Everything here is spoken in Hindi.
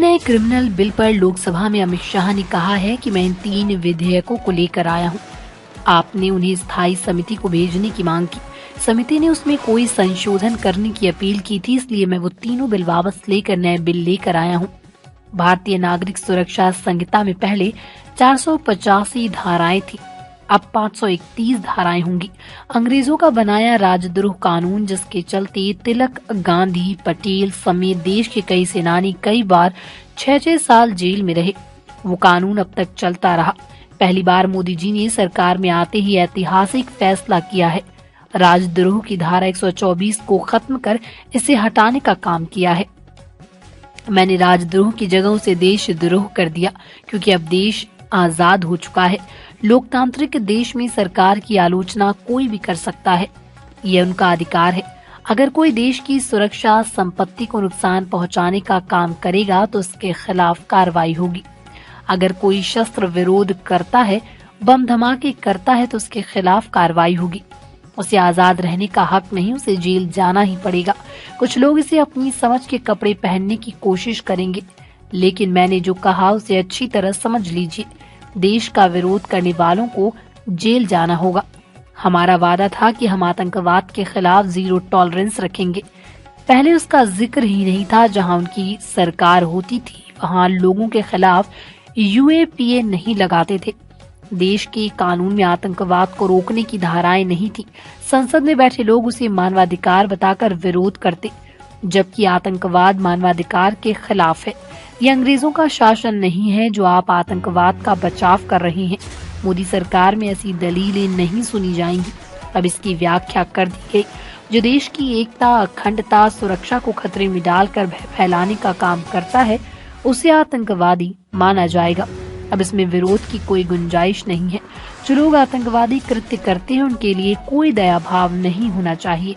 नए क्रिमिनल बिल पर लोकसभा में अमित शाह ने कहा है कि मैं इन 3 विधेयकों को लेकर आया हूं। आपने उन्हें स्थायी समिति को भेजने की मांग की। समिति ने उसमें कोई संशोधन करने की अपील की थी, इसलिए मैं वो तीनों बिल वापस लेकर नए बिल लेकर आया हूं। भारतीय नागरिक सुरक्षा संहिता में पहले 485 धाराएं थी, अब 531 धाराएं होंगी। अंग्रेजों का बनाया राजद्रोह कानून, जिसके चलते तिलक, गांधी, पटेल समेत देश के कई सेनानी कई बार 6-6 साल जेल में रहे, वो कानून अब तक चलता रहा। पहली बार मोदी जी ने सरकार में आते ही ऐतिहासिक फैसला किया है। राजद्रोह की धारा 124 को खत्म कर इसे हटाने का काम किया है। मैंने राजद्रोह की जगह उसे देशद्रोह कर दिया, क्योंकि अब देश आजाद हो चुका है। लोकतांत्रिक देश में सरकार की आलोचना कोई भी कर सकता है, यह उनका अधिकार है। अगर कोई देश की सुरक्षा, संपत्ति को नुकसान पहुंचाने का काम करेगा तो उसके खिलाफ कार्रवाई होगी। अगर कोई शस्त्र विरोध करता है, बम धमाके करता है तो उसके खिलाफ कार्रवाई होगी। उसे आजाद रहने का हक नहीं, उसे जेल जाना ही पड़ेगा। कुछ लोग इसे अपनी समझ के कपड़े पहनने की कोशिश करेंगे, लेकिन मैंने जो कहा उसे अच्छी तरह समझ लीजिए। देश का विरोध करने वालों को जेल जाना होगा। हमारा वादा था कि हम आतंकवाद के खिलाफ जीरो टॉलरेंस रखेंगे। पहले उसका जिक्र ही नहीं था। जहां उनकी सरकार होती थी वहां लोगों के खिलाफ यूएपीए नहीं लगाते थे। देश के कानून में आतंकवाद को रोकने की धाराएं नहीं थी। संसद में बैठे लोग उसे मानवाधिकार बताकर विरोध करते, जबकि आतंकवाद मानवाधिकार के खिलाफ है। ये अंग्रेजों का शासन नहीं है जो आप आतंकवाद का बचाव कर रहे हैं। मोदी सरकार में ऐसी दलीलें नहीं सुनी जाएंगी। अब इसकी व्याख्या कर दी गई। जो देश की एकता, अखंडता, सुरक्षा को खतरे में डालकर भय फैलाने का काम करता है, उसे आतंकवादी माना जाएगा। अब इसमें विरोध की कोई गुंजाइश नहीं है। जो लोग आतंकवादी कृत्य करते हैं उनके लिए कोई दया भाव नहीं होना चाहिए।